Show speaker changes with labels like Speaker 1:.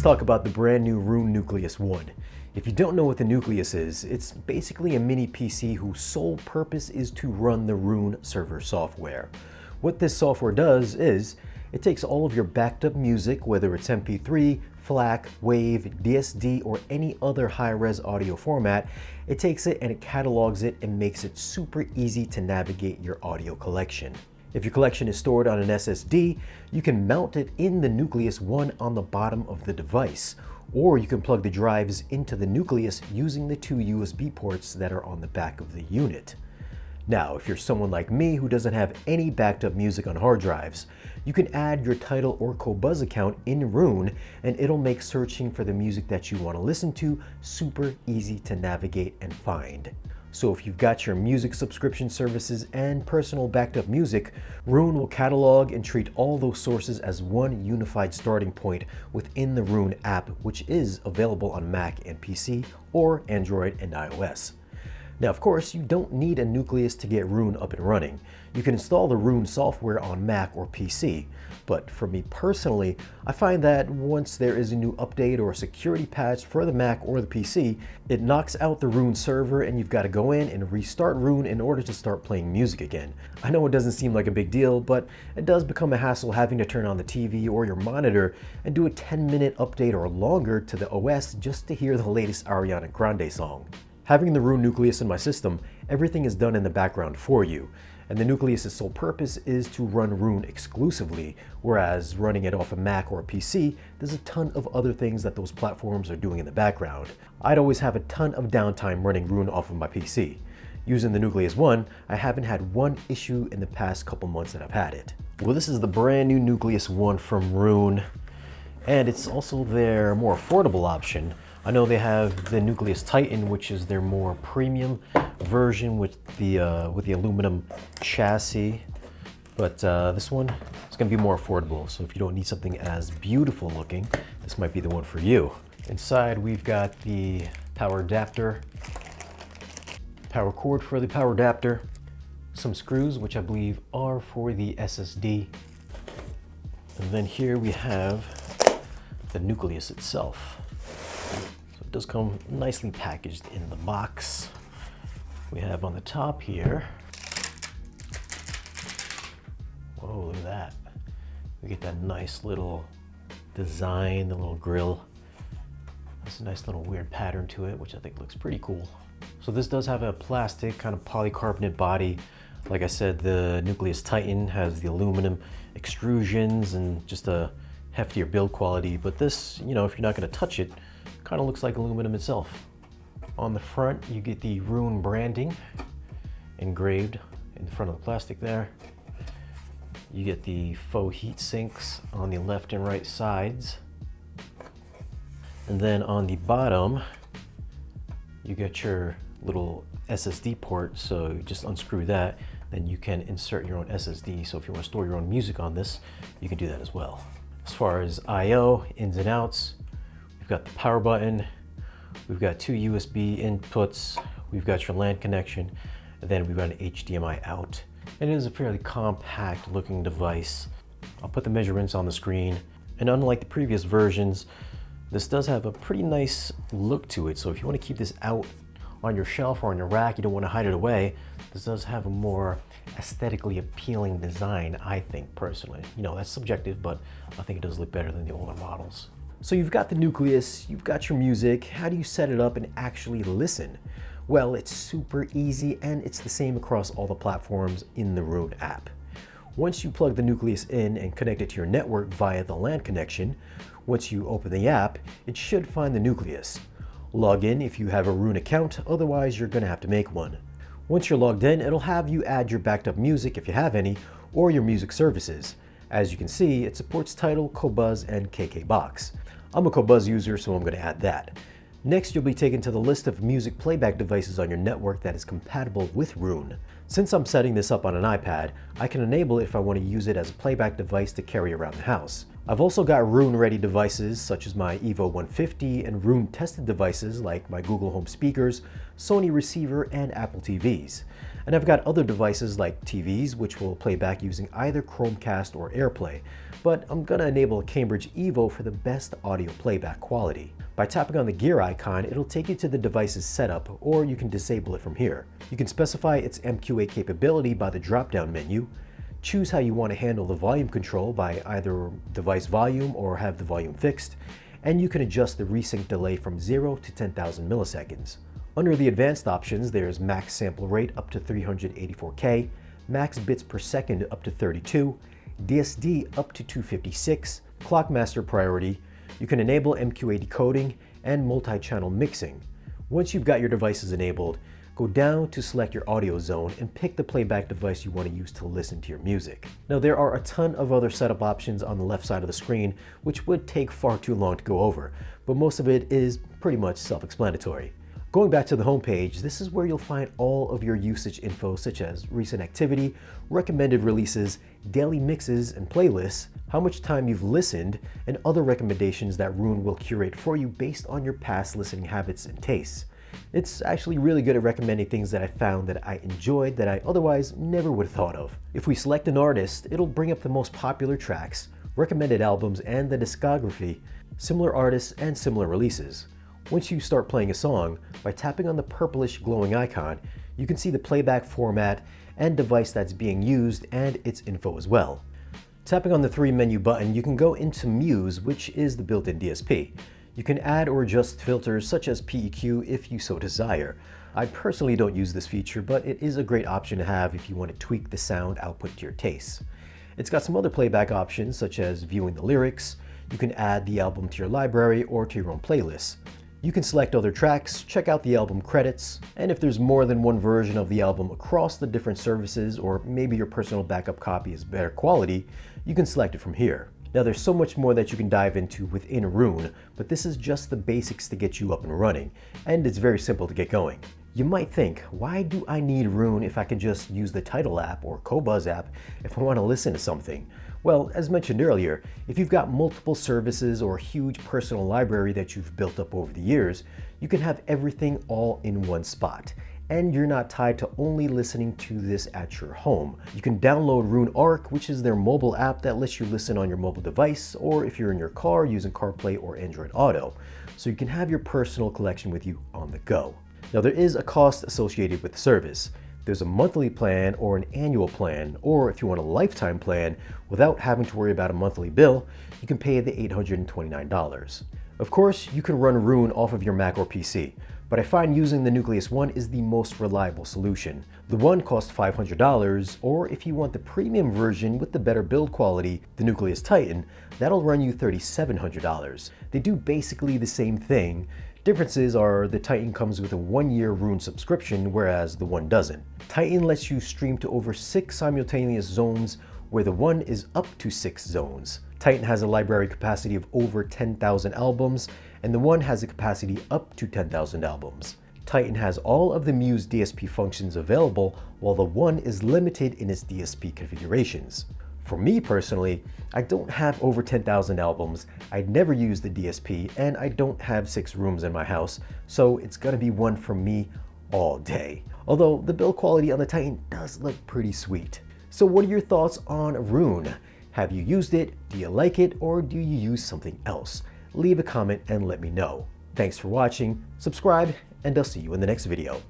Speaker 1: talk about the brand new Roon Nucleus One. If you don't know what the Nucleus is, it's basically a mini PC whose sole purpose is to run the Roon server software. What this software does is, it takes all of your backed up music, whether it's MP3, FLAC, WAV, DSD, or any other high-res audio format, it takes it and it catalogs it and makes it super easy to navigate your audio collection. If your collection is stored on an SSD, you can mount it in the Nucleus One on the bottom of the device, or you can plug the drives into the Nucleus using the two USB ports that are on the back of the unit. Now, if you're someone like me who doesn't have any backed up music on hard drives, you can add your Tidal or Qobuz account in Roon and it'll make searching for the music that you want to listen to super easy to navigate and find. So if you've got your music subscription services and personal backed up music, Roon will catalog and treat all those sources as one unified starting point within the Roon app, which is available on Mac and PC or Android and iOS. Now, of course, you don't need a Nucleus to get Roon up and running. You can install the Roon software on Mac or PC, but for me personally, I find that once there is a new update or a security patch for the Mac or the PC, it knocks out the Roon server and you've got to go in and restart Roon in order to start playing music again. I know it doesn't seem like a big deal, but it does become a hassle having to turn on the TV or your monitor and do a 10-minute update or longer to the OS just to hear the latest Ariana Grande song. Having the Roon Nucleus in my system, everything is done in the background for you, and the Nucleus's sole purpose is to run Roon exclusively, whereas running it off a Mac or a PC, there's a ton of other things that those platforms are doing in the background. I'd always have a ton of downtime running Roon off of my PC. Using the Nucleus One, I haven't had one issue in the past couple months that I've had it. Well, this is the brand new Nucleus One from Roon, and it's also their more affordable option. I know they have the Nucleus Titan, which is their more premium version with the aluminum chassis, but this one is going to be more affordable. So if you don't need something as beautiful looking, this might be the one for you. Inside, we've got the power adapter, power cord for the power adapter, some screws, which I believe are for the SSD, and then here we have the Nucleus itself. So it does come nicely packaged in the box. We have on the top here, whoa, look at that. We get that nice little design, the little grill. There's a nice little weird pattern to it, which I think looks pretty cool. So this does have a plastic kind of polycarbonate body. Like I said, the Nucleus Titan has the aluminum extrusions and just a heftier build quality, but this, you know, if you're not going to touch it, kind of looks like aluminum itself. On the front, you get the Roon branding engraved in the front of the plastic there. You get the faux heat sinks on the left and right sides. And then on the bottom, you get your little SSD port, so you just unscrew that, then you can insert your own SSD. So if you want to store your own music on this, you can do that as well. As far as I/O, ins and outs, we've got the power button, we've got two USB inputs, we've got your LAN connection, and then we've got an HDMI out. And it is a fairly compact looking device. I'll put the measurements on the screen, and unlike the previous versions, this does have a pretty nice look to it. So if you want to keep this out on your shelf or on your rack, you don't want to hide it away, this does have a more aesthetically appealing design, I think, personally. You know, that's subjective, but I think it does look better than the older models. So you've got the Nucleus, you've got your music. How do you set it up and actually listen? Well, it's super easy, and it's the same across all the platforms in the Roon app. Once you plug the Nucleus in and connect it to your network via the LAN connection, once you open the app, it should find the Nucleus. Log in if you have a Roon account, otherwise you're going to have to make one. Once you're logged in, it'll have you add your backed up music if you have any, or your music services. As you can see, it supports Tidal, Qobuz, and KKBox. I'm a Qobuz user, so I'm going to add that. Next, you'll be taken to the list of music playback devices on your network that is compatible with Roon. Since I'm setting this up on an iPad, I can enable it if I want to use it as a playback device to carry around the house. I've also got Roon-ready devices such as my Evo 150 and Roon-tested devices like my Google Home speakers, Sony receiver, and Apple TVs. And I've got other devices like TVs, which will play back using either Chromecast or AirPlay, but I'm gonna enable a Cambridge Evo for the best audio playback quality. By tapping on the gear icon, it'll take you to the device's setup, or you can disable it from here. You can specify its MQA capability by the drop-down menu, choose how you want to handle the volume control by either device volume or have the volume fixed, and you can adjust the resync delay from 0 to 10,000 milliseconds. Under the advanced options, there's max sample rate up to 384K, max bits per second up to 32, DSD up to 256, clock master priority. You can enable MQA decoding and multi-channel mixing. Once you've got your devices enabled, go down to select your audio zone and pick the playback device you want to use to listen to your music. Now there are a ton of other setup options on the left side of the screen, which would take far too long to go over, but most of it is pretty much self-explanatory. Going back to the home page, this is where you'll find all of your usage info such as recent activity, recommended releases, daily mixes and playlists, how much time you've listened, and other recommendations that Roon will curate for you based on your past listening habits and tastes. It's actually really good at recommending things that I found that I enjoyed that I otherwise never would have thought of. If we select an artist, it'll bring up the most popular tracks, recommended albums and the discography, similar artists and similar releases. Once you start playing a song, by tapping on the purplish glowing icon, you can see the playback format and device that's being used and its info as well. Tapping on the 3 menu button, you can go into Muse, which is the built-in DSP. You can add or adjust filters such as PEQ if you so desire. I personally don't use this feature, but it is a great option to have if you want to tweak the sound output to your tastes. It's got some other playback options such as viewing the lyrics. You can add the album to your library or to your own playlists. You can select other tracks, check out the album credits, and if there's more than one version of the album across the different services, or maybe your personal backup copy is better quality, you can select it from here. Now there's so much more that you can dive into within Roon, but this is just the basics to get you up and running, and it's very simple to get going. You might think, why do I need Roon if I can just use the Tidal app or Qobuz app if I want to listen to something? Well, as mentioned earlier, if you've got multiple services or a huge personal library that you've built up over the years, you can have everything all in one spot. And you're not tied to only listening to this at your home. You can download Roon Arc, which is their mobile app that lets you listen on your mobile device, or if you're in your car using CarPlay or Android Auto. So you can have your personal collection with you on the go. Now there is a cost associated with the service. There's a monthly plan or an annual plan, or if you want a lifetime plan without having to worry about a monthly bill, you can pay the $829. Of course, you can run Roon off of your Mac or PC, but I find using the Nucleus One is the most reliable solution. The One costs $500, or if you want the premium version with the better build quality, the Nucleus Titan, that'll run you $3,700. They do basically the same thing. Differences are the Titan comes with a 1-year Roon subscription, whereas the One doesn't. Titan lets you stream to over 6 simultaneous zones, where the One is up to 6 zones. Titan has a library capacity of over 10,000 albums, and the One has a capacity up to 10,000 albums. Titan has all of the Muse DSP functions available, while the One is limited in its DSP configurations. For me personally, I don't have over 10,000 albums, I'd never use the DSP, and I don't have 6 rooms in my house, so it's gonna be One for me all day. Although the build quality on the Titan does look pretty sweet. So what are your thoughts on Roon? Have you used it? Do you like it? Or do you use something else? Leave a comment and let me know. Thanks for watching, subscribe, and I'll see you in the next video.